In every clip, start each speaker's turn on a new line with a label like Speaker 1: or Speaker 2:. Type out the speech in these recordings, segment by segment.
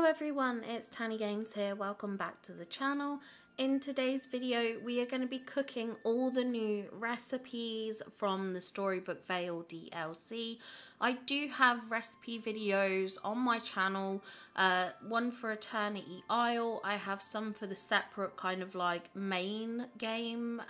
Speaker 1: everyone, it's Tanny Games here. Welcome back to the channel. In today's video we are going to be cooking all the new recipes from the Storybook Vale DLC. I do have recipe videos on my channel, one for Eternity Isle. I have some for the separate kind of like main game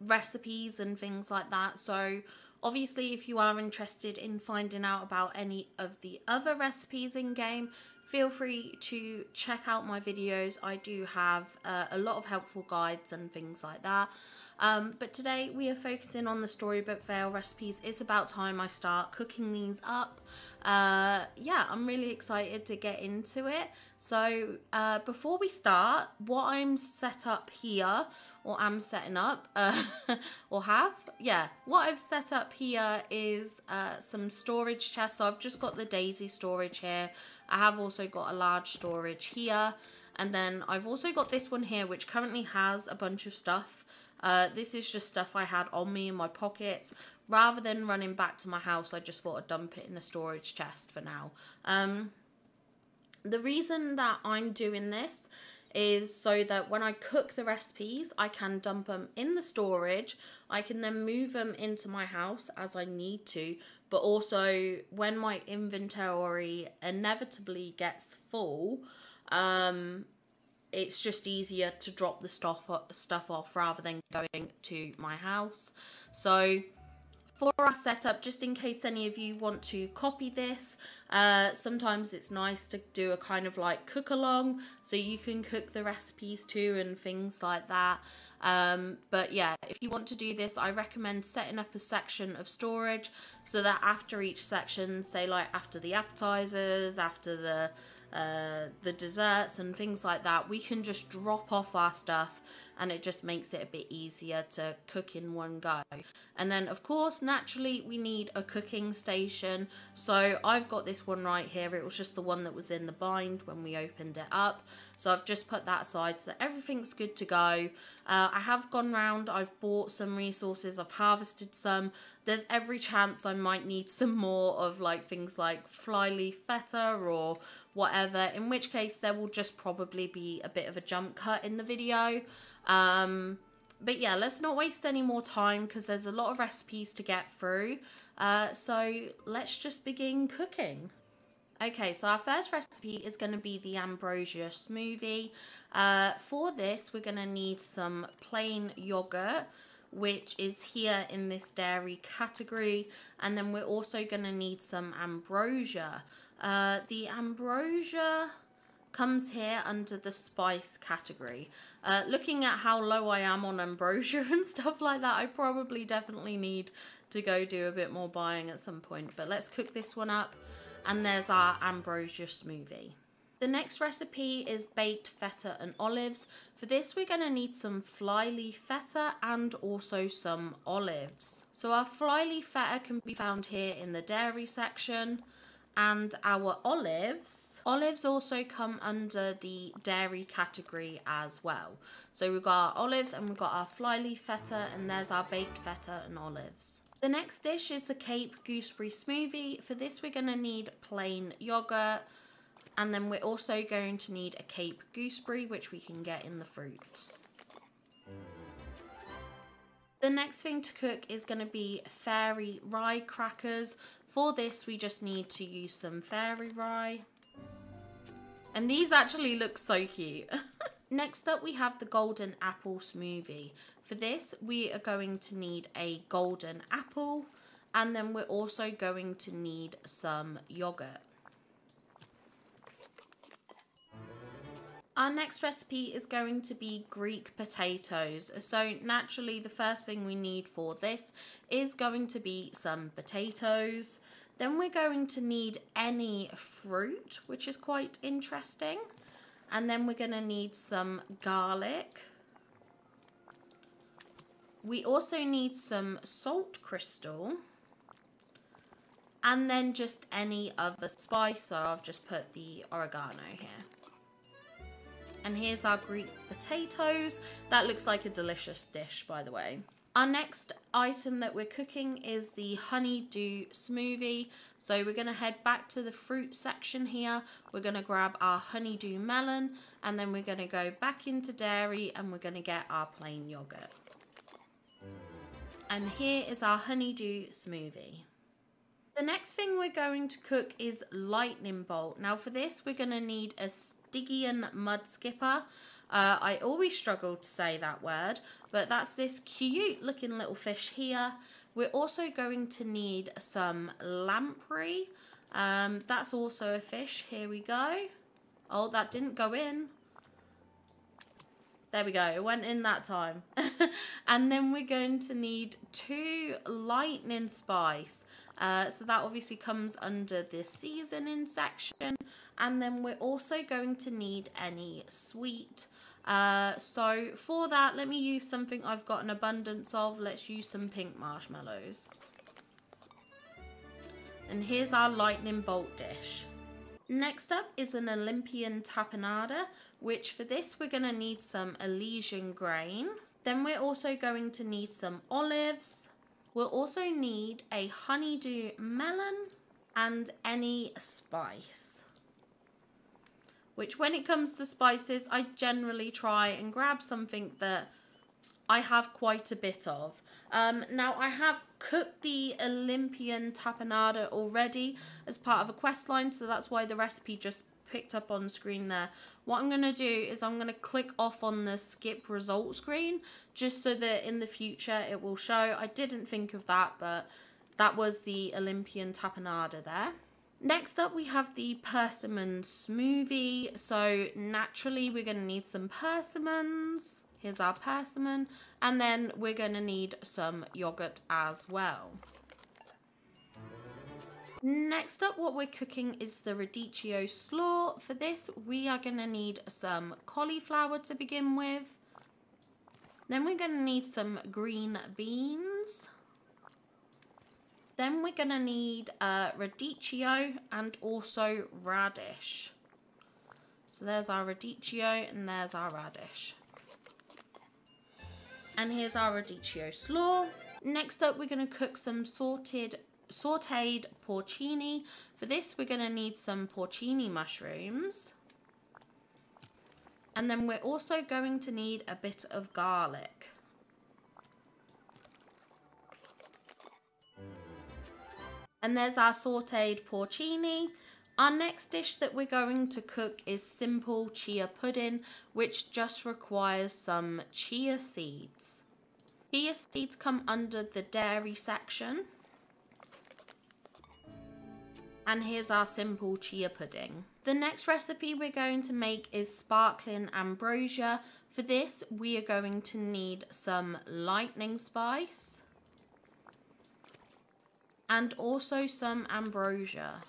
Speaker 1: recipes and things like that. So obviously, if you are interested in finding out about any of the other recipes in game, feel free to check out my videos. I do have a lot of helpful guides and things like that. But today we are focusing on the Storybook Vale recipes. It's about time I start cooking these up. Yeah, I'm really excited to get into it. So before we start, what I'm set up here, or am setting up, or have, yeah, what I've set up here is some storage chests. So I've just got the daisy storage here. I have also got a large storage here, and then I've also got this one here which currently has a bunch of stuff. This is just stuff I had on me in my pockets. Rather than running back to my house, I just thought I'd dump it in a storage chest for now. The reason that I'm doing this is so that when I cook the recipes, I can dump them in the storage. I can then move them into my house as I need to, but also when my inventory inevitably gets full, it's just easier to drop the stuff off rather than going to my house. So for our setup, just in case any of you want to copy this, sometimes it's nice to do a kind of like cook along so you can cook the recipes too and things like that. But yeah, if you want to do this, I recommend setting up a section of storage so that after each section, say like after the appetizers, after the desserts and things like that, we can just drop off our stuff and it just makes it a bit easier to cook in one go. And then of course, naturally, we need a cooking station. So I've got this one right here. It was just the one that was in the bind when we opened it up. So I've just put that aside so everything's good to go. I have gone round, I've bought some resources, I've harvested some. There's every chance I might need some more of like things like flyleaf feta or whatever, in which case there will just probably be a bit of a jump cut in the video. But yeah, let's not waste any more time because there's a lot of recipes to get through. So let's just begin cooking. Okay, so our first recipe is going to be the Ambrossia Smoothie. For this, we're going to need some plain yogurt, which is here in this dairy category, and then we're also going to need some ambrosia. The ambrosia comes here under the spice category. Looking at how low I am on ambrosia and stuff like that, I probably definitely need to go do a bit more buying at some point, but let's cook this one up. And there's our Ambrossia Smoothie. The next recipe is baked feta and olives. For this, we're going to need some flyleaf feta and also some olives. So our flyleaf feta can be found here in the dairy section. And our olives also come under the dairy category as well. So we've got our olives and we've got our flyleaf feta, and there's our baked feta and olives. The next dish is the Cape Gooseberry Smoothie. For this, we're going to need plain yogurt, and then we're also going to need a Cape Gooseberry, which we can get in the fruits. The next thing to cook is going to be Faerie Rye Crackers. For this, we just need to use some Faerie Rye. And these actually look so cute. Next up, we have the Golden Apple Smoothie. For this, we are going to need a golden apple, and then we're also going to need some yogurt. Our next recipe is going to be Greek potatoes. So naturally, the first thing we need for this is going to be some potatoes. Then we're going to need any fruit, which is quite interesting. And then we're going to need some garlic. We also need some salt crystal. And then just any other spice. So I've just put the oregano here. And here's our Greek potatoes. That looks like a delicious dish, by the way. Our next item that we're cooking is the Honeydew Smoothie. So we're going to head back to the fruit section here. We're going to grab our honeydew melon, and then we're going to go back into dairy and we're going to get our plain yogurt. And here is our honeydew smoothie. The next thing we're going to cook is lightning bolt. Now for this we're going to need a Stygian mud skipper. I always struggle to say that word, but that's this cute looking little fish here. We're also going to need some lamprey. That's also a fish. Here we go. Oh, that didn't go in. There we go, it went in that time. And then we're going to need 2 lightning spice. So that obviously comes under the seasoning section. And then we're also going to need any sweet. So for that, let me use something I've got an abundance of. Let's use some pink marshmallows. And here's our lightning bolt dish. Next up is an Olympian Tapenade, which for this we're going to need some Elysian grain. Then we're also going to need some olives. We'll also need a honeydew melon and any spice. Which when it comes to spices, I generally try and grab something that I have quite a bit of. Now I have cooked the Olympian Tapenade already as part of a quest line, so that's why the recipe just picked up on screen there. What I'm going to do is I'm going to click off on the skip result screen just so that in the future it will show. I didn't think of that, but that was the Olympian Tapenade there. Next up we have the Persimmon Smoothie. So naturally we're going to need some persimmons. Here's our persimmon, and then we're going to need some yogurt as well. Next up, what we're cooking is the Radicchio Slaw. For this, we are going to need some cauliflower to begin with. Then we're going to need some green beans. Then we're going to need radicchio and also radish. So there's our radicchio and there's our radish. And here's our Radicchio Slaw. Next up, we're going to cook some sauteed porcini. For this, we're going to need some porcini mushrooms. And then we're also going to need a bit of garlic. And there's our sauteed porcini. Our next dish that we're going to cook is simple chia pudding, which just requires some chia seeds. Chia seeds come under the dairy section. And here's our simple chia pudding. The next recipe we're going to make is sparkling ambrosia. For this, we are going to need some lightning spice and also some ambrosia.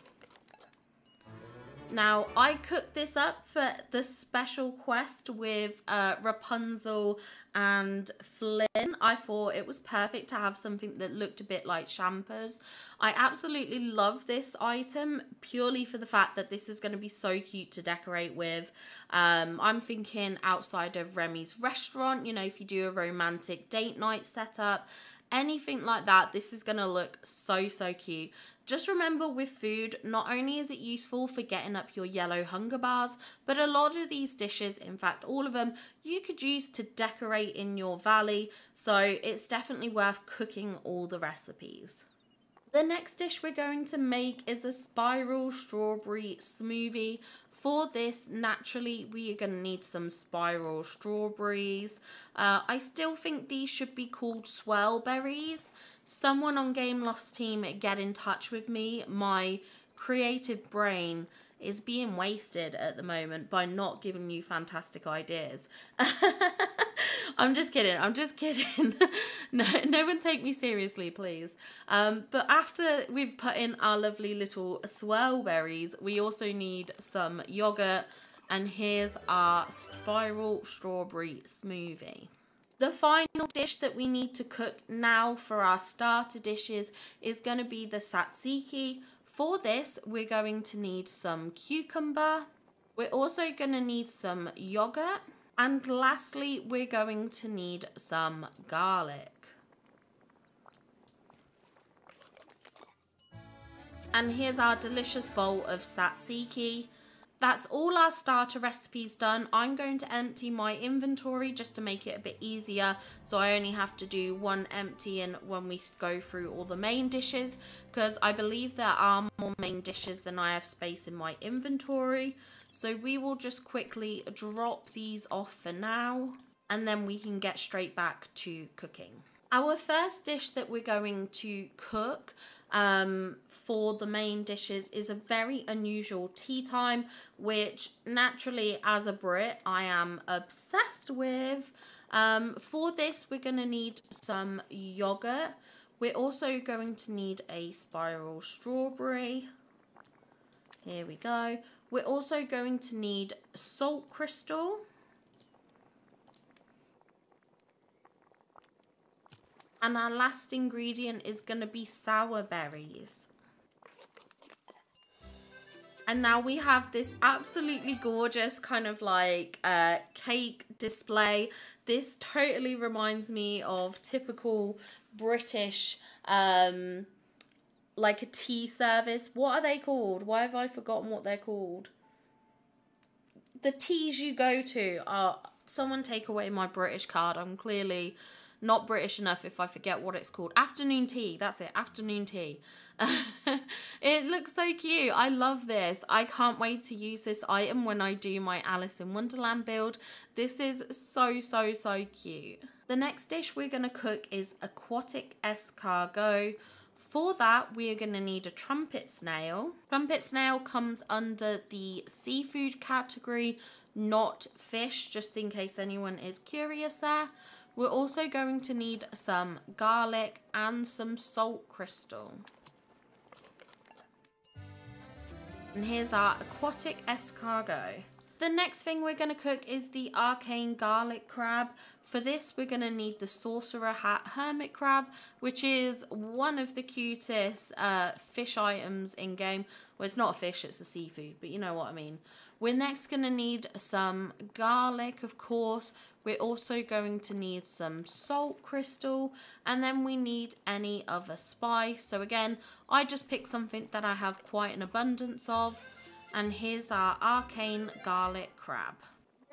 Speaker 1: Now, I cooked this up for the special quest with Rapunzel and Flynn. I thought it was perfect to have something that looked a bit like champers. I absolutely love this item purely for the fact that this is going to be so cute to decorate with. I'm thinking outside of Remy's restaurant, you know, if you do a romantic date night setup, anything like that, this is going to look so, so cute. Just remember with food, not only is it useful for getting up your yellow hunger bars, but a lot of these dishes, in fact all of them, you could use to decorate in your valley. So it's definitely worth cooking all the recipes. The next dish we're going to make is a spiral strawberry smoothie. For this, naturally, we are going to need some spiral strawberries. I still think these should be called swirl berries. Someone on Game Lost team, get in touch with me. My creative brain is being wasted at the moment by not giving you fantastic ideas. I'm just kidding. I'm just kidding. No one take me seriously, please. But after we've put in our lovely little swirl berries, we also need some yogurt. And here's our spiral strawberry smoothie. The final dish that we need to cook now for our starter dishes is going to be the tzatziki. For this, we're going to need some cucumber. We're also going to need some yogurt. And lastly, we're going to need some garlic. And here's our delicious bowl of tzatziki. That's all our starter recipes done. I'm going to empty my inventory just to make it a bit easier. So I only have to do one emptying when we go through all the main dishes, because I believe there are more main dishes than I have space in my inventory. So we will just quickly drop these off for now, and then we can get straight back to cooking. Our first dish that we're going to cook for the main dishes is a very unusual tea time, which naturally as a Brit I am obsessed with. For this we're going to need some yogurt. We're also going to need a spiral strawberry. Here we go. We're also going to need salt crystal. And our last ingredient is going to be sour berries. And now we have this absolutely gorgeous kind of like cake display. This totally reminds me of typical British like a tea service. What are they called? Why have I forgotten what they're called? The teas you go to are... Someone take away my British card. I'm clearly not British enough if I forget what it's called. Afternoon tea. That's it. Afternoon tea. It looks so cute. I love this. I can't wait to use this item when I do my Alice in Wonderland build. This is so, so, so cute. The next dish we're going to cook is aquatic escargot. For that, we are going to need a trumpet snail. Trumpet snail comes under the seafood category, not fish, just in case anyone is curious there. We're also going to need some garlic and some salt crystal. And here's our aquatic escargot. The next thing we're going to cook is the Arcane garlic crab. For this, we're going to need the Sorcerer Hat hermit crab, which is one of the cutest fish items in game. Well, it's not a fish, it's a seafood, but you know what I mean. We're next going to need some garlic, of course. We're also going to need some salt crystal, and then we need any other spice. So again, I just picked something that I have quite an abundance of. And here's our Arcane garlic crab.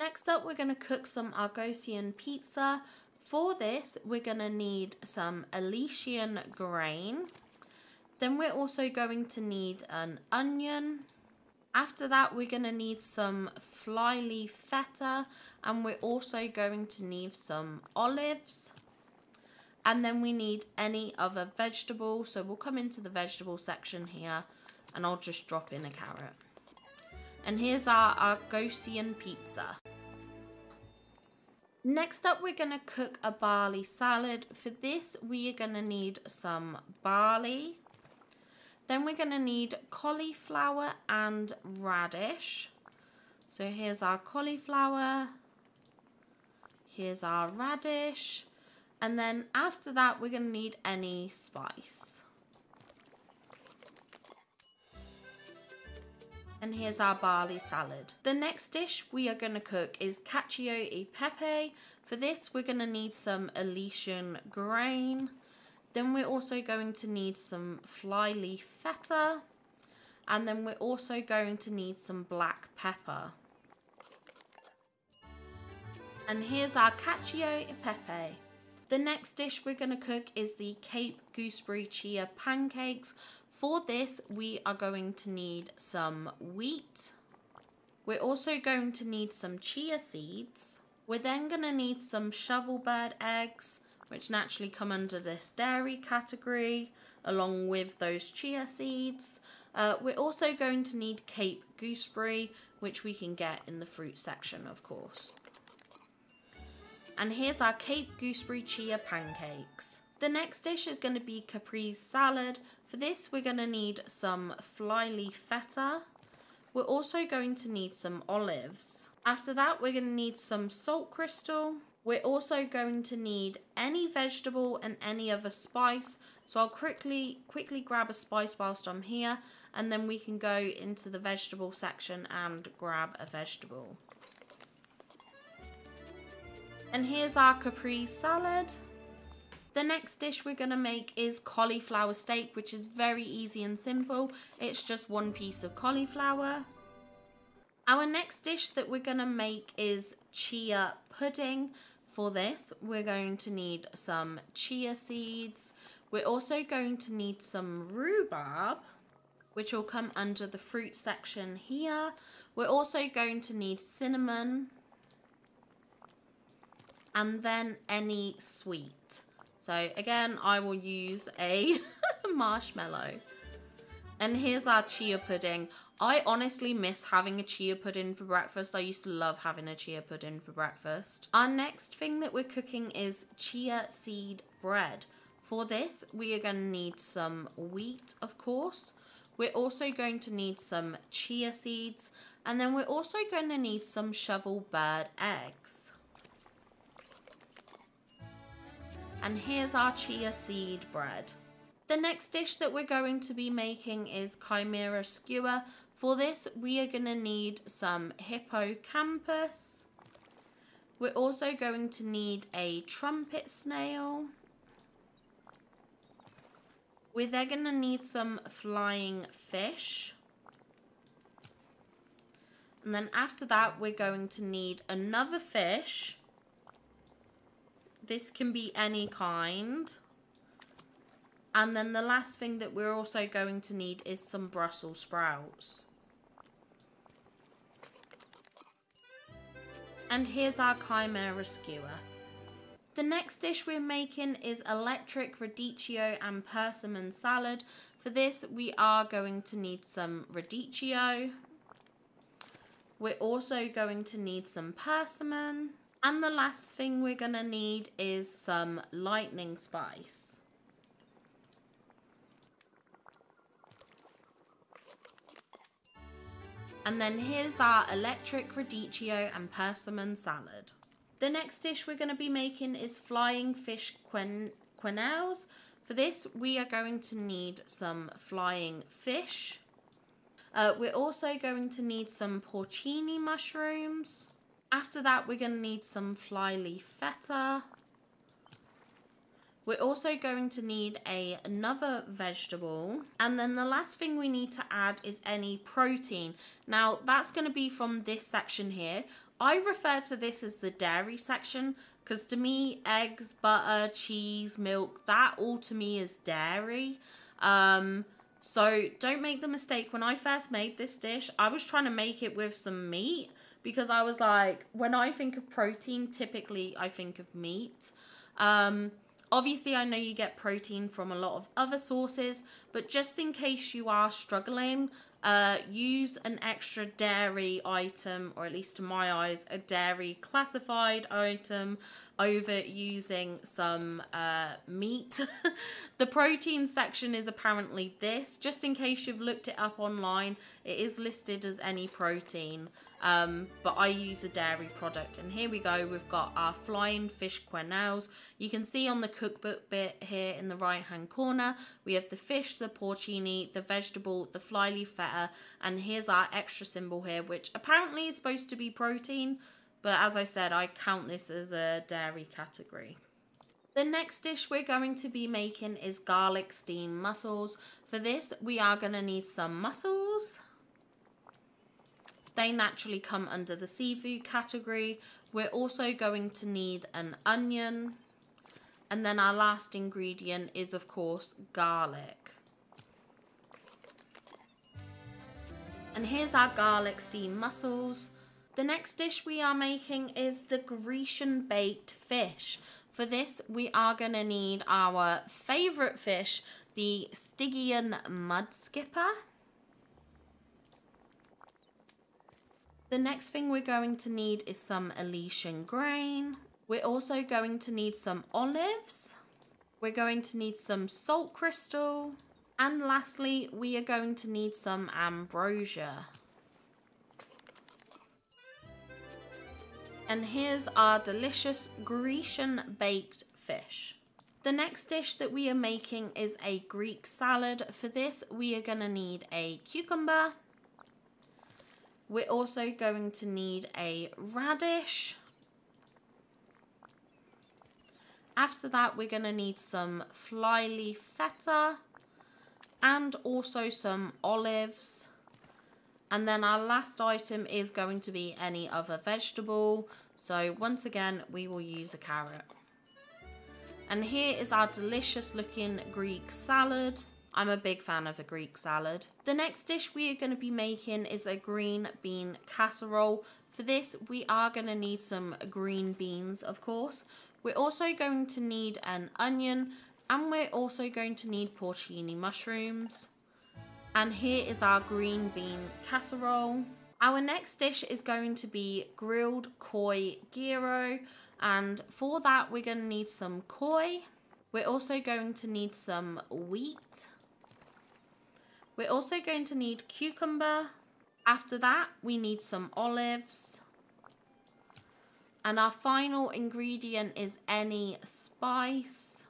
Speaker 1: Next up, we're going to cook some Argosian pizza. For this, we're going to need some Elysian grain. Then we're also going to need an onion. After that, we're going to need some flyleaf feta, and we're also going to need some olives. And then we need any other vegetable. So we'll come into the vegetable section here, and I'll just drop in a carrot. And here's our Argosian pizza. Next up, we're going to cook a barley salad. For this, we are going to need some barley. Then we're going to need cauliflower and radish. So here's our cauliflower. Here's our radish. And then after that, we're going to need any spice. And here's our barley salad. The next dish we are going to cook is Cacio e Pepe. For this, we're going to need some Elysian grain. Then we're also going to need some flyleaf feta. And then we're also going to need some black pepper. And here's our Cacio e Pepe. The next dish we're going to cook is the Cape Gooseberry Chia Pancakes. For this, we are going to need some wheat. We're also going to need some chia seeds. We're then going to need some shovelbird eggs, which naturally come under this dairy category, along with those chia seeds. We're also going to need Cape Gooseberry, which we can get in the fruit section, of course. And here's our Cape Gooseberry Chia Pancakes. The next dish is going to be Caprese Salad. For this, we're going to need some flyleaf feta. We're also going to need some olives. After that, we're going to need some salt crystal. We're also going to need any vegetable and any other spice. So I'll quickly grab a spice whilst I'm here, and then we can go into the vegetable section and grab a vegetable. And here's our Caprese salad. The next dish we're going to make is cauliflower steak, which is very easy and simple. It's just one piece of cauliflower. Our next dish that we're going to make is chia pudding. For this, we're going to need some chia seeds. We're also going to need some rhubarb, which will come under the fruit section here. We're also going to need cinnamon, and then any sweet. So again, I will use a marshmallow. And here's our chia pudding. I honestly miss having a chia pudding for breakfast. I used to love having a chia pudding for breakfast. Our next thing that we're cooking is chia seed bread. For this, we are going to need some wheat, of course. We're also going to need some chia seeds. And then we're also going to need some shovel bird eggs. And here's our chia seed bread. The next dish that we're going to be making is Chimera Skewer. For this, we are going to need some Hippocampus. We're also going to need a trumpet snail. We're then going to need some flying fish. And then after that, we're going to need another fish. This can be any kind. And then the last thing that we're also going to need is some Brussels sprouts. And here's our Chimera Skewer. The next dish we're making is electric radicchio and persimmon salad. For this, we are going to need some radicchio. We're also going to need some persimmon. And the last thing we're going to need is some lightning spice. And then here's our electric radicchio and persimmon salad. The next dish we're going to be making is flying fish quenelles. For this, we are going to need some flying fish. We're also going to need some porcini mushrooms. After that, we're going to need some flyleaf feta. We're also going to need another vegetable. And then the last thing we need to add is any protein. Now, that's going to be from this section here. I refer to this as the dairy section because to me, eggs, butter, cheese, milk, that all to me is dairy. So don't make the mistake. When I first made this dish, I was trying to make it with some meat because I was like, when I think of protein, typically I think of meat. Obviously, I know you get protein from a lot of other sources, but just in case you are struggling, use an extra dairy item, or at least to my eyes, a dairy classified item over using some meat. The protein section is apparently this. Just in case you've looked it up online, it is listed as any protein. But I use a dairy product. And here we go, we've got our flying fish quenelles. You can see on the cookbook bit here in the right hand corner, we have the fish, the porcini, the vegetable, the flyleaf feta, and here's our extra symbol here, which apparently is supposed to be protein, but as I said, I count this as a dairy category. The next dish we're going to be making is garlic steamed mussels. For this, we are going to need some mussels. They naturally come under the seafood category. We're also going to need an onion. And then our last ingredient is, of course, garlic. And here's our garlic steamed mussels. The next dish we are making is the Grecian baked fish. For this, we are going to need our favourite fish, the Stygian mud skipper. The next thing we're going to need is some Elysian grain. We're also going to need some olives. We're going to need some salt crystal. And lastly, we are going to need some ambrosia. And here's our delicious Grecian baked fish. The next dish that we are making is a Greek salad. For this, we are going to need a cucumber. We're also going to need a radish. After that, we're going to need some flyleaf feta and also some olives. And then our last item is going to be any other vegetable. So once again, we will use a carrot. And here is our delicious looking Greek salad. I'm a big fan of a Greek salad. The next dish we are going to be making is a green bean casserole. For this, we are going to need some green beans, of course. We're also going to need an onion, and we're also going to need porcini mushrooms. And here is our green bean casserole. Our next dish is going to be grilled Koi Gyro, and for that we're going to need some koi. We're also going to need some wheat. We're also going to need cucumber. After that, we need some olives. And our final ingredient is any spice.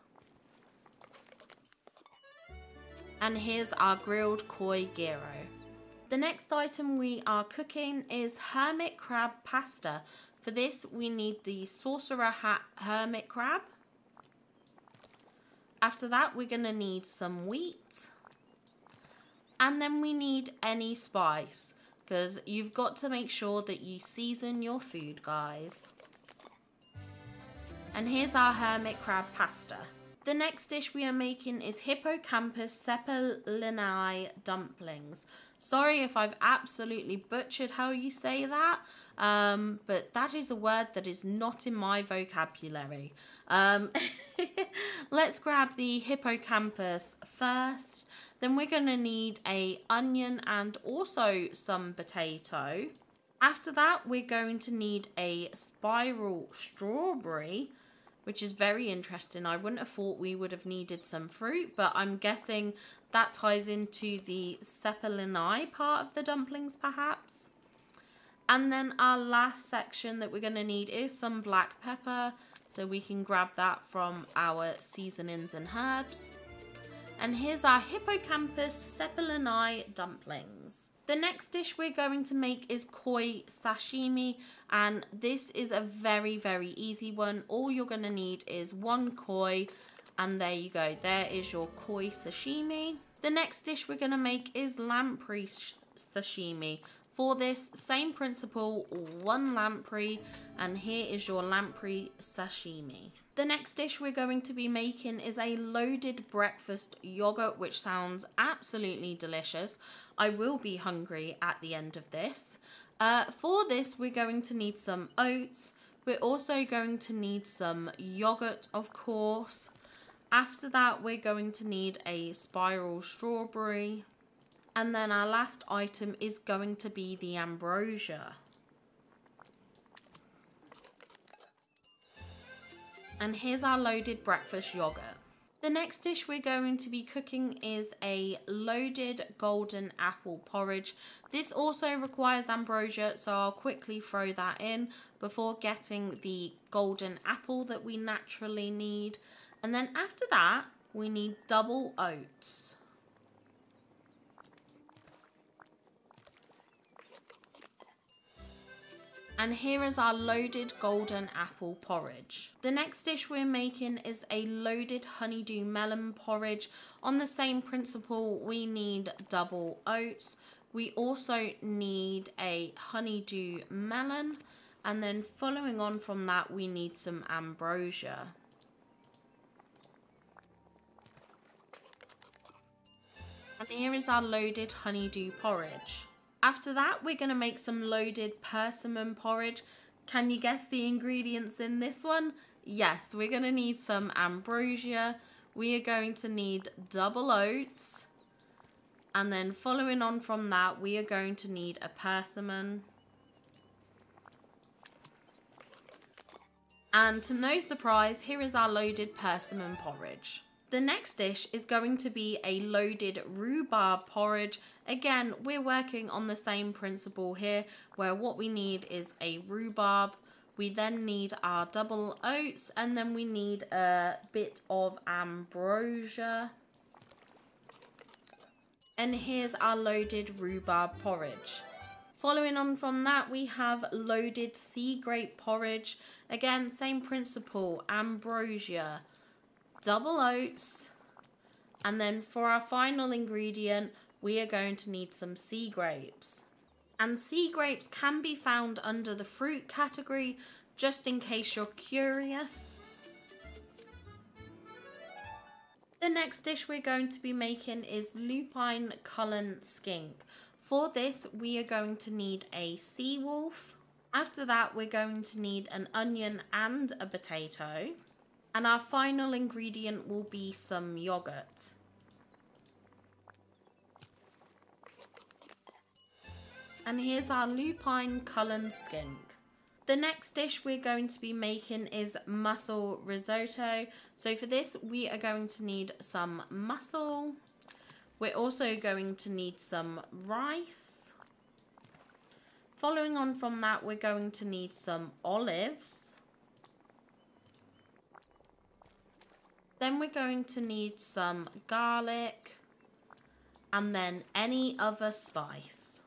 Speaker 1: And here's our grilled Koi Gyro. The next item we are cooking is hermit crab pasta. For this, we need the sorcerer hat hermit crab. After that, we're going to need some wheat. And then we need any spice, because you've got to make sure that you season your food, guys. And here's our hermit crab pasta. The next dish we are making is Hippocampus Cepelinai dumplings. Sorry if I've absolutely butchered how you say that, but that is a word that is not in my vocabulary. Let's grab the hippocampus first. Then we're going to need an onion and also some potato. After that, we're going to need a spiral strawberry, which is very interesting. I wouldn't have thought we would have needed some fruit, but I'm guessing that ties into the Cepelinai part of the dumplings, perhaps. And then our last section that we're going to need is some black pepper, so we can grab that from our seasonings and herbs. And here's our Hippocampus Cepelinai dumplings. The next dish we're going to make is Koi Sashimi, and this is a very, very easy one. All you're going to need is one koi, and there you go. There is your Koi Sashimi. The next dish we're going to make is Lamprey Sashimi. For this, same principle, one lamprey, and here is your Lamprey Sashimi. The next dish we're going to be making is a loaded breakfast yogurt, which sounds absolutely delicious. I will be hungry at the end of this. For this, we're going to need some oats. We're also going to need some yogurt, of course. After that, we're going to need a spiral strawberry. And then our last item is going to be the Ambrosia. And here's our loaded breakfast yogurt. The next dish we're going to be cooking is a loaded golden apple porridge. This also requires ambrosia, so I'll quickly throw that in before getting the golden apple that we naturally need. And then after that, we need double oats. And here is our loaded golden apple porridge. The next dish we're making is a loaded honeydew melon porridge. On the same principle, we need double oats. We also need a honeydew melon. And then following on from that, we need some ambrosia. And here is our loaded honeydew porridge. After that, we're going to make some loaded persimmon porridge. Can you guess the ingredients in this one? Yes, we're going to need some ambrosia. We are going to need double oats. And then following on from that, we are going to need a persimmon. And to no surprise, here is our loaded persimmon porridge. The next dish is going to be a loaded rhubarb porridge. Again, we're working on the same principle here, where what we need is a rhubarb. We then need our double oats, and then we need a bit of ambrosia. And here's our loaded rhubarb porridge. Following on from that, we have loaded sea grape porridge. Again, same principle, ambrosia, double oats, and then for our final ingredient, we are going to need some sea grapes. And sea grapes can be found under the fruit category, just in case you're curious. The next dish we're going to be making is lupine cullen skink. For this, we are going to need a sea wolf. After that, we're going to need an onion and a potato. And our final ingredient will be some yogurt. And here's our lupine cullen skink. The next dish we're going to be making is mussel risotto. So for this, we are going to need some mussel. We're also going to need some rice. Following on from that, we're going to need some olives. Then we're going to need some garlic and then any other spice.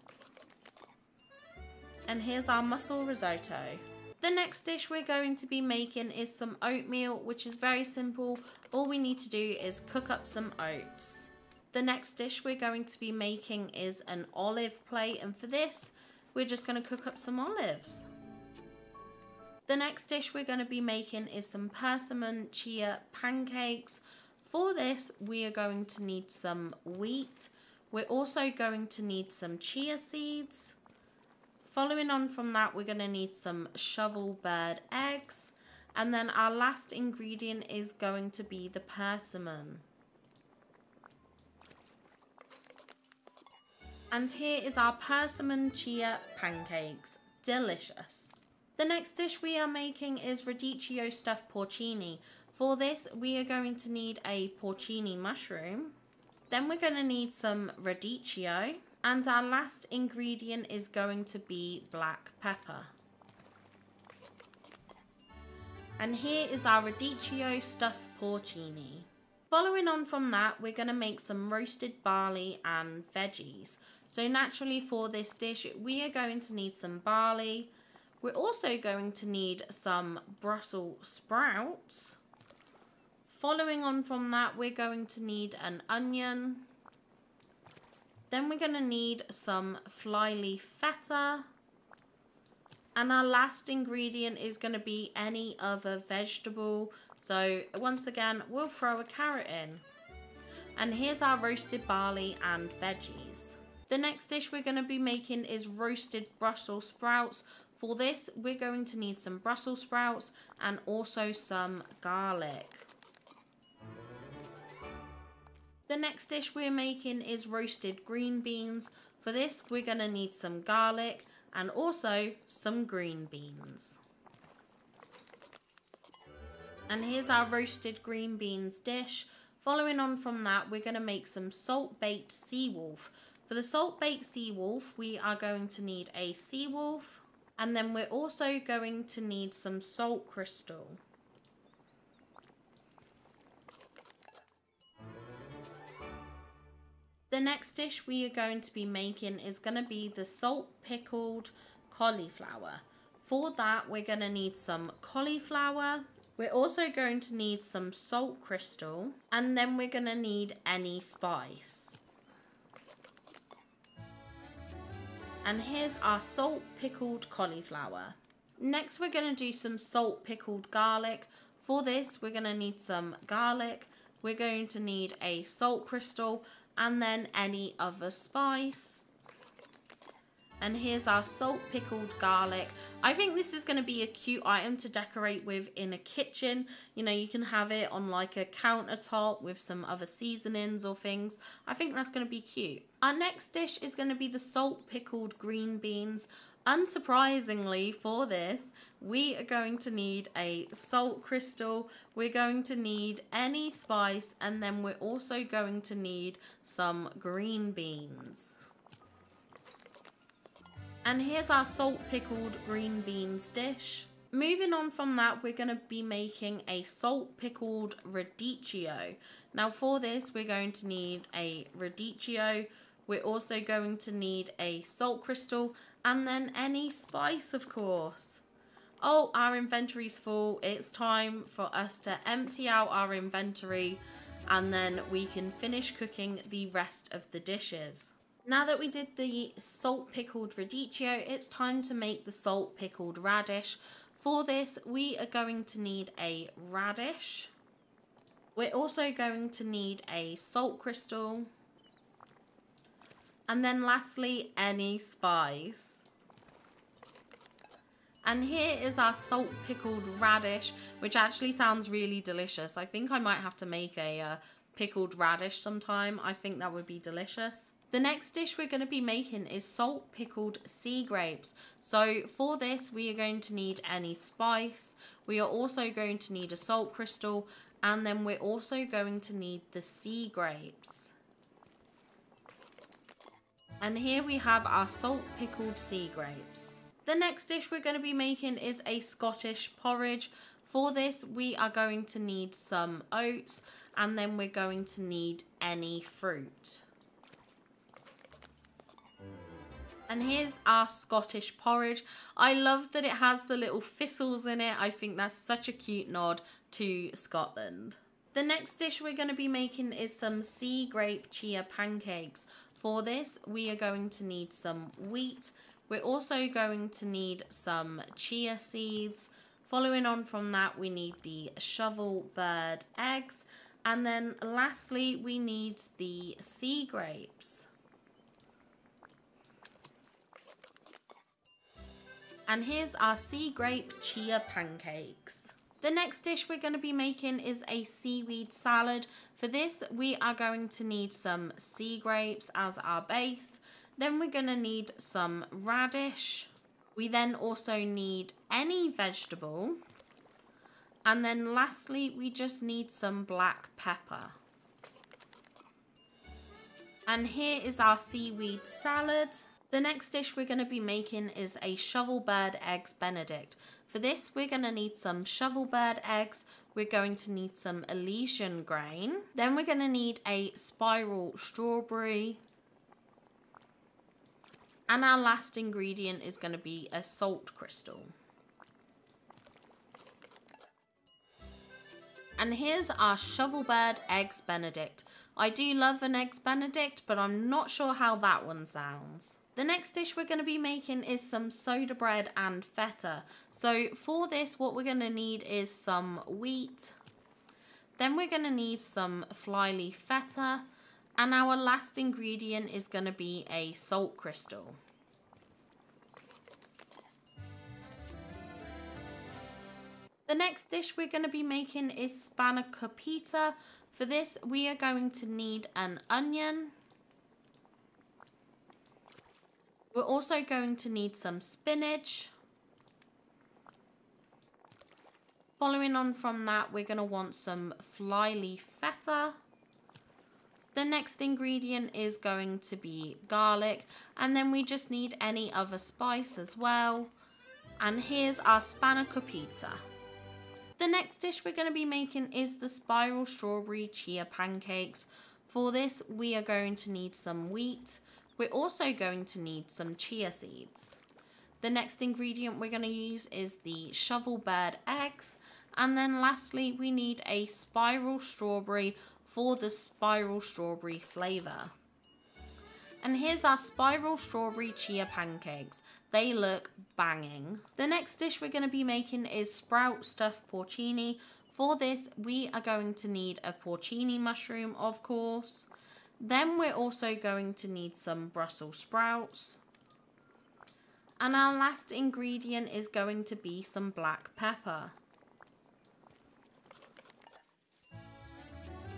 Speaker 1: And here's our mussel risotto. The next dish we're going to be making is some oatmeal, which is very simple. All we need to do is cook up some oats. The next dish we're going to be making is an olive plate, and for this, we're just going to cook up some olives. The next dish we're going to be making is some persimmon chia pancakes. For this, we are going to need some wheat. We're also going to need some chia seeds. Following on from that, we're going to need some shovel bird eggs. And then our last ingredient is going to be the persimmon. And here is our persimmon chia pancakes. Delicious. The next dish we are making is radicchio stuffed porcini. For this, we are going to need a porcini mushroom. Then we're going to need some radicchio. And our last ingredient is going to be black pepper. And here is our radicchio stuffed porcini. Following on from that, we're going to make some roasted barley and veggies. So naturally for this dish, we are going to need some barley. We're also going to need some Brussels sprouts. Following on from that, we're going to need an onion. Then we're going to need some flyleaf feta. And our last ingredient is going to be any other vegetable. So once again, we'll throw a carrot in. And here's our roasted barley and veggies. The next dish we're going to be making is roasted Brussels sprouts. For this, we're going to need some Brussels sprouts and also some garlic. The next dish we're making is roasted green beans. For this, we're going to need some garlic and also some green beans. And here's our roasted green beans dish. Following on from that, we're going to make some salt-baked sea wolf. For the salt-baked sea wolf, we are going to need a sea wolf. And then we're also going to need some salt crystal. The next dish we are going to be making is going to be the salt pickled cauliflower. For that, we're going to need some cauliflower. We're also going to need some salt crystal. And then we're going to need any spice. And here's our salt pickled cauliflower. Next, we're going to do some salt pickled garlic. For this, we're going to need some garlic. We're going to need a salt crystal and then any other spice. And here's our salt pickled garlic. I think this is going to be a cute item to decorate with in a kitchen. You know, you can have it on like a countertop with some other seasonings or things. I think that's going to be cute. Our next dish is going to be the salt pickled green beans. Unsurprisingly for this, we are going to need a salt crystal. We're going to need any spice, and then we're also going to need some green beans. And here's our salt pickled green beans dish. Moving on from that, we're going to be making a salt pickled radicchio. Now for this, we're going to need a radicchio. We're also going to need a salt crystal And then any spice, of course. Oh, our inventory's full. It's time for us to empty out our inventory and then we can finish cooking the rest of the dishes. Now that we did the salt pickled radicchio, it's time to make the salt pickled radish. For this, we are going to need a radish. We're also going to need a salt crystal. And then lastly, any spice. And here is our salt pickled radish, which actually sounds really delicious. I think I might have to make a pickled radish sometime. I think that would be delicious. The next dish we're going to be making is salt pickled sea grapes. So for this, we are going to need any spice. We are also going to need a salt crystal, and then we're also going to need the sea grapes. And here we have our salt pickled sea grapes. The next dish we're going to be making is a Scottish porridge. For this, we are going to need some oats, and then we're going to need any fruit. And here's our Scottish porridge. I love that it has the little thistles in it. I think that's such a cute nod to Scotland. The next dish we're going to be making is some sea grape chia pancakes. For this, we are going to need some wheat. We're also going to need some chia seeds. Following on from that, we need the shovel bird eggs. And then lastly, we need the sea grapes. And here's our sea grape chia pancakes. The next dish we're going to be making is a seaweed salad. For this, we are going to need some sea grapes as our base. Then we're going to need some radish. We then also need any vegetable. And then lastly, we just need some black pepper. And here is our seaweed salad. The next dish we're going to be making is a shovel bird eggs benedict. For this, we're going to need some shovel bird eggs. We're going to need some Elysian grain. Then we're going to need a spiral strawberry. And our last ingredient is going to be a salt crystal. And here's our shovel bird eggs benedict. I do love an eggs benedict, but I'm not sure how that one sounds. The next dish we're going to be making is some soda bread and feta. So for this, what we're going to need is some wheat. Then we're going to need some flyleaf feta. And our last ingredient is going to be a salt crystal. The next dish we're going to be making is spanakopita. For this, we are going to need an onion. We're also going to need some spinach. Following on from that, we're going to want some flyleaf feta. The next ingredient is going to be garlic, and then we just need any other spice as well. And here's our spanakopita. The next dish we're going to be making is the spiral strawberry chia pancakes. For this, we are going to need some wheat. We're also going to need some chia seeds. The next ingredient we're going to use is the shovel bird eggs. And then lastly, we need a spiral strawberry for the spiral strawberry flavour. And here's our spiral strawberry chia pancakes. They look banging. The next dish we're going to be making is sprout stuffed porcini. For this, we are going to need a porcini mushroom, of course. Then we're also going to need some Brussels sprouts. And our last ingredient is going to be some black pepper.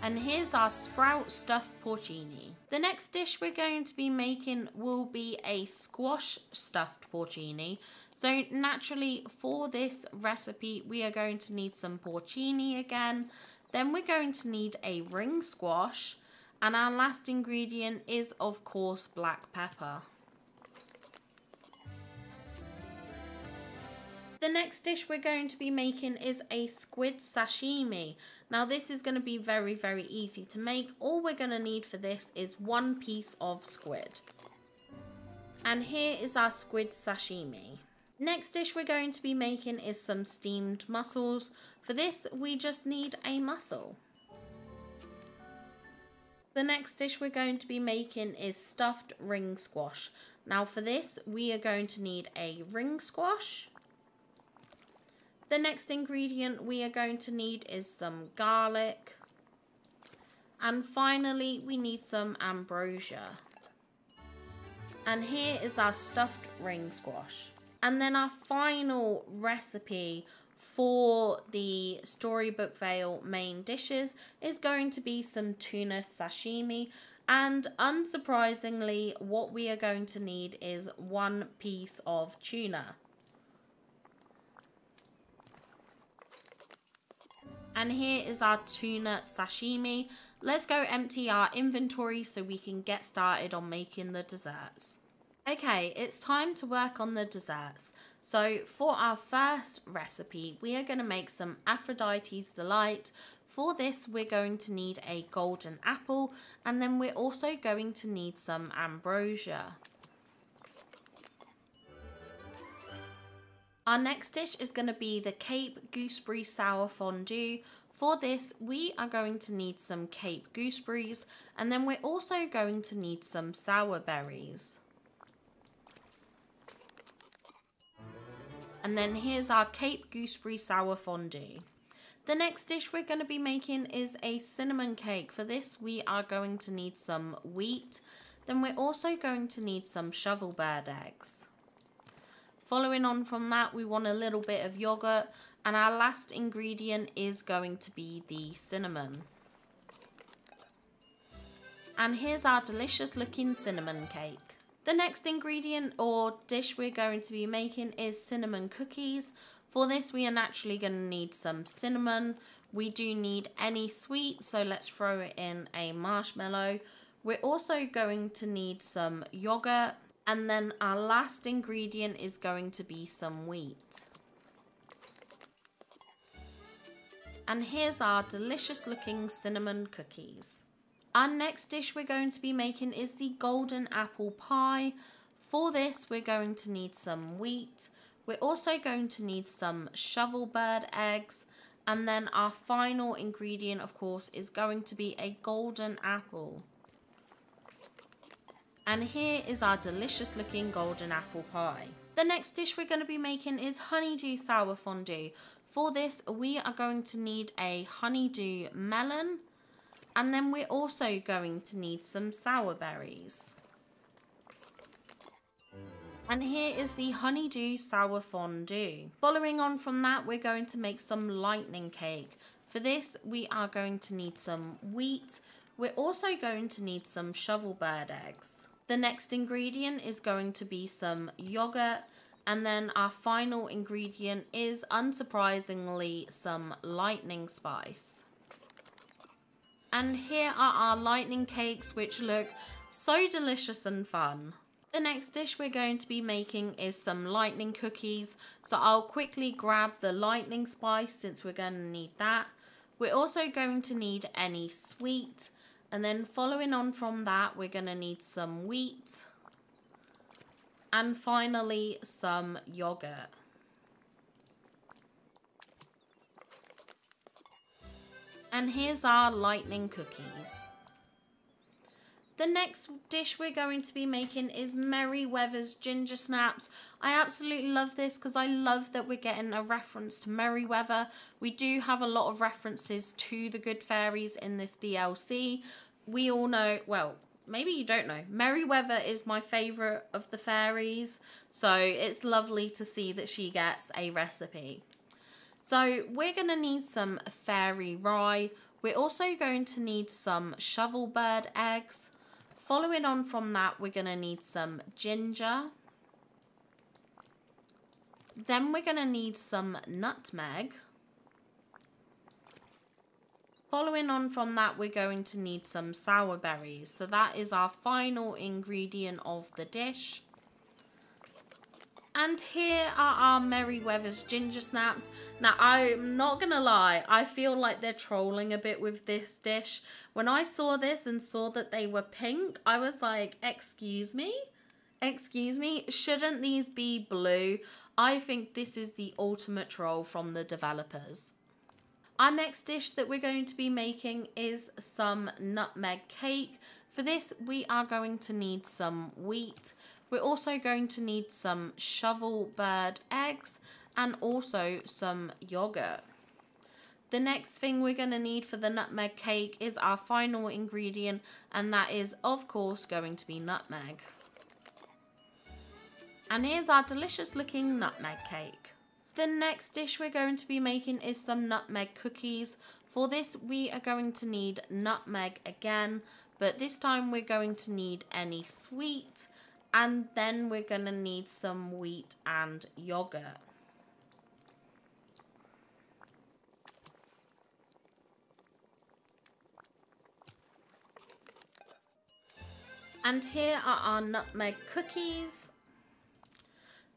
Speaker 1: And here's our sprout stuffed porcini. The next dish we're going to be making will be a squash stuffed porcini. So naturally for this recipe, we are going to need some porcini again. Then we're going to need a ring squash. And our last ingredient is, of course, black pepper. The next dish we're going to be making is a squid sashimi. Now this is going to be very, very easy to make. All we're going to need for this is one piece of squid. And here is our squid sashimi. Next dish we're going to be making is some steamed mussels. For this, we just need a mussel. The next dish we're going to be making is stuffed ring squash. Now for this, we are going to need a ring squash. The next ingredient we are going to need is some garlic. And finally, we need some ambrosia. And here is our stuffed ring squash. And then our final recipe for the Storybook Vale main dishes is going to be some tuna sashimi. And unsurprisingly, what we are going to need is 1 piece of tuna. And here is our tuna sashimi. Let's go empty our inventory so we can get started on making the desserts. Okay, it's time to work on the desserts. So for our first recipe, we are going to make some Aphrodite's Delight. For this, we're going to need a golden apple, and then we're also going to need some ambrosia. Our next dish is going to be the Cape Gooseberry Sour Fondue. For this, we are going to need some Cape gooseberries, and then we're also going to need some sour berries. And then here's our Cape Gooseberry Sour Fondue. The next dish we're going to be making is a cinnamon cake. For this, we are going to need some wheat. Then we're also going to need some shovelbird eggs. Following on from that, we want a little bit of yogurt. And our last ingredient is going to be the cinnamon. And here's our delicious looking cinnamon cake. The next ingredient or dish we're going to be making is cinnamon cookies. For this, we are naturally going to need some cinnamon. We do need any sweet, so let's throw it in a marshmallow. We're also going to need some yogurt. And then our last ingredient is going to be some wheat. And here's our delicious looking cinnamon cookies. Our next dish we're going to be making is the golden apple pie. For this, we're going to need some wheat. We're also going to need some shovelbird eggs. And then our final ingredient, of course, is going to be a golden apple. And here is our delicious looking golden apple pie. The next dish we're going to be making is honeydew sour fondue. For this, we are going to need a honeydew melon. And then we're also going to need some sour berries. And here is the honeydew sour fondue. Following on from that, we're going to make some lightning cake. For this, we are going to need some wheat. We're also going to need some shovelbird eggs. The next ingredient is going to be some yogurt. And then our final ingredient is, unsurprisingly, some lightning spice. And here are our lightning cakes, which look so delicious and fun. The next dish we're going to be making is some lightning cookies. So I'll quickly grab the lightning spice since we're going to need that. We're also going to need any sweet. And then following on from that, we're going to need some wheat. And finally, some yogurt. And here's our lightning cookies. The next dish we're going to be making is Merryweather's Ginger Snaps. I absolutely love this because I love that we're getting a reference to Merryweather. We do have a lot of references to the good fairies in this DLC. We all know, well, maybe you don't know, Merryweather is my favourite of the fairies. So it's lovely to see that she gets a recipe. So we're going to need some Faerie Rye. We're also going to need some shovelbird eggs. Following on from that, we're going to need some ginger. Then we're going to need some nutmeg. Following on from that, we're going to need some sour berries. So that is our final ingredient of the dish. And here are our Merryweather's Ginger Snaps. Now, I'm not going to lie, I feel like they're trolling a bit with this dish. When I saw this and saw that they were pink, I was like, excuse me? Excuse me, shouldn't these be blue? I think this is the ultimate troll from the developers. Our next dish that we're going to be making is some nutmeg cake. For this, we are going to need some wheat. We're also going to need some shovel bird eggs and also some yogurt. The next thing we're going to need for the nutmeg cake is our final ingredient, and that is, of course, going to be nutmeg. And here's our delicious looking nutmeg cake. The next dish we're going to be making is some nutmeg cookies. For this, we are going to need nutmeg again, but this time we're going to need any sweet, and then we're going to need some wheat and yogurt. And here are our nutmeg cookies.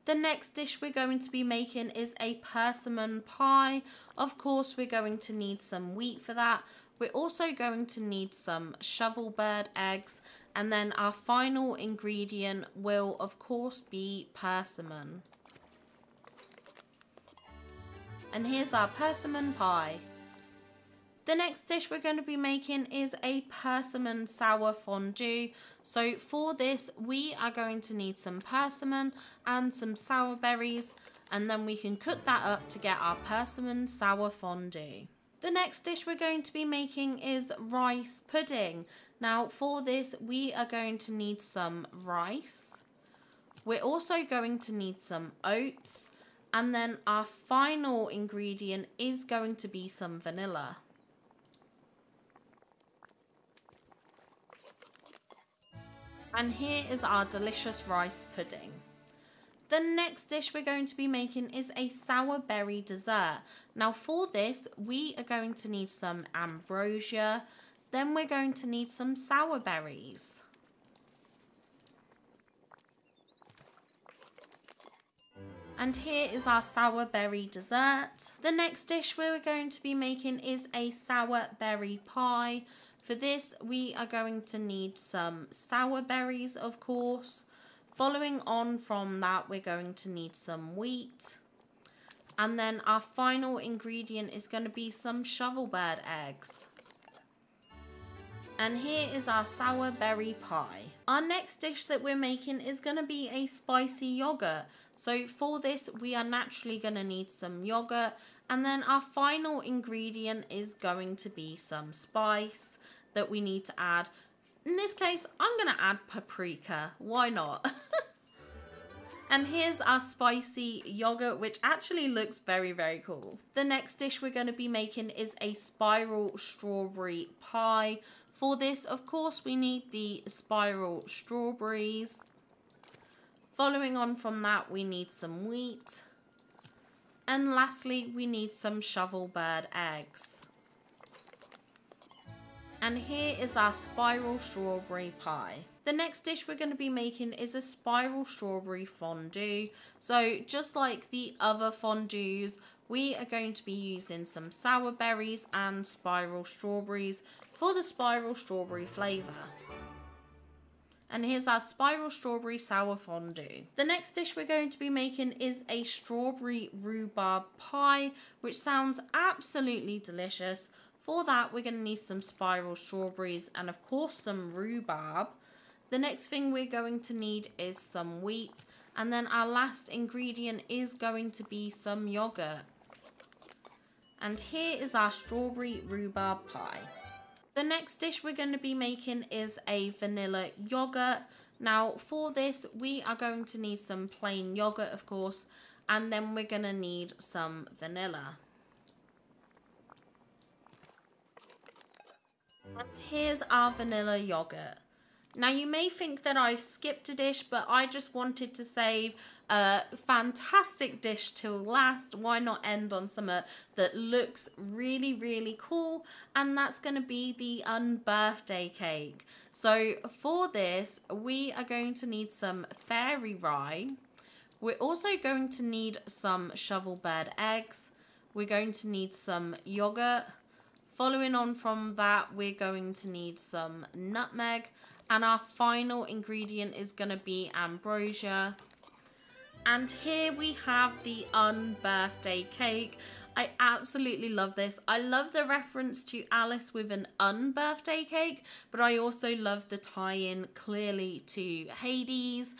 Speaker 1: The next dish we're going to be making is a persimmon pie. Of course, we're going to need some wheat for that. We're also going to need some shovel bird eggs. And then our final ingredient will, of course, be persimmon. And here's our persimmon pie. The next dish we're going to be making is a persimmon sour fondue. So for this, we are going to need some persimmon and some sour berries, and then we can cook that up to get our persimmon sour fondue. The next dish we're going to be making is rice pudding. Now for this, we are going to need some rice. We're also going to need some oats, and then our final ingredient is going to be some vanilla. And here is our delicious rice pudding. The next dish we're going to be making is a sour berry dessert. Now for this, we are going to need some ambrosia. Then we're going to need some sour berries. And here is our sour berry dessert. The next dish we're going to be making is a sour berry pie. For this, we are going to need some sour berries, of course. Following on from that, we're going to need some wheat. And then our final ingredient is going to be some shovel bird eggs. And here is our sour berry pie. Our next dish that we're making is going to be a spicy yogurt. So for this, we are naturally going to need some yogurt. And then our final ingredient is going to be some spice that we need to add. In this case, I'm going to add paprika. Why not? And here's our spicy yogurt, which actually looks very, very cool. The next dish we're going to be making is a spiral strawberry pie. For this, of course, we need the spiral strawberries. Following on from that, we need some wheat. And lastly, we need some shovel bird eggs. And here is our spiral strawberry pie. The next dish we're going to be making is a spiral strawberry fondue. So just like the other fondues, we are going to be using some sour berries and spiral strawberries for the spiral strawberry flavour. And here's our spiral strawberry sour fondue. The next dish we're going to be making is a strawberry rhubarb pie, which sounds absolutely delicious. For that, we're going to need some spiral strawberries and, of course, some rhubarb. The next thing we're going to need is some wheat. And then our last ingredient is going to be some yogurt. And here is our strawberry rhubarb pie. The next dish we're going to be making is a vanilla yogurt. Now, for this, we are going to need some plain yogurt, of course. And then we're going to need some vanilla. And here's our vanilla yogurt. Now you may think that I've skipped a dish, but I just wanted to save a fantastic dish till last. Why not end on something that looks really, really cool? And that's going to be the unbirthday cake. So for this, we are going to need some Faerie Rye. We're also going to need some shovel bird eggs. We're going to need some yogurt. Following on from that, we're going to need some nutmeg. And our final ingredient is going to be Ambrosia. And here we have the unbirthday cake. I absolutely love this. I love the reference to Alice with an unbirthday cake, but I also love the tie-in clearly to Hades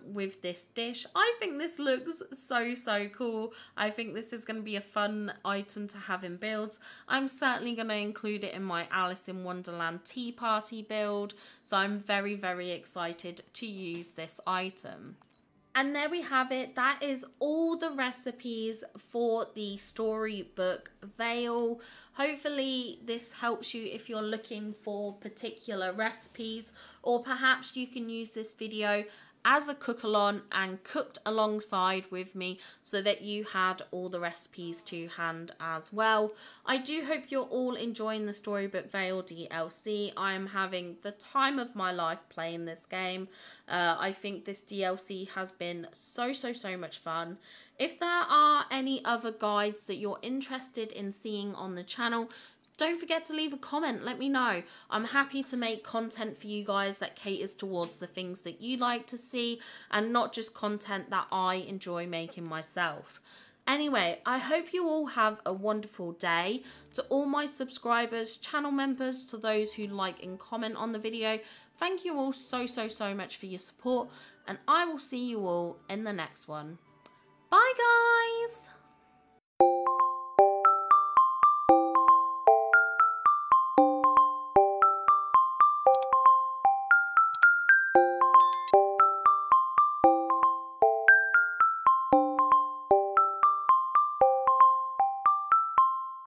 Speaker 1: with this dish. I think this looks so cool. I think this is going to be a fun item to have in builds. I'm certainly going to include it in my Alice in Wonderland tea party build, so I'm very excited to use this item. And there we have it. That is all the recipes for the storybook veil. Hopefully this helps you if you're looking for particular recipes, or perhaps you can use this video as a cook-along and cooked alongside with me so that you had all the recipes to hand as well. I do hope you're all enjoying the Storybook Veil DLC. I am having the time of my life playing this game. I think this DLC has been so much fun. If there are any other guides that you're interested in seeing on the channel, don't forget to leave a comment, let me know. I'm happy to make content for you guys that caters towards the things that you like to see and not just content that I enjoy making myself. Anyway, I hope you all have a wonderful day. To all my subscribers, channel members, to those who like and comment on the video, thank you all so much for your support, and I will see you all in the next one. Bye guys!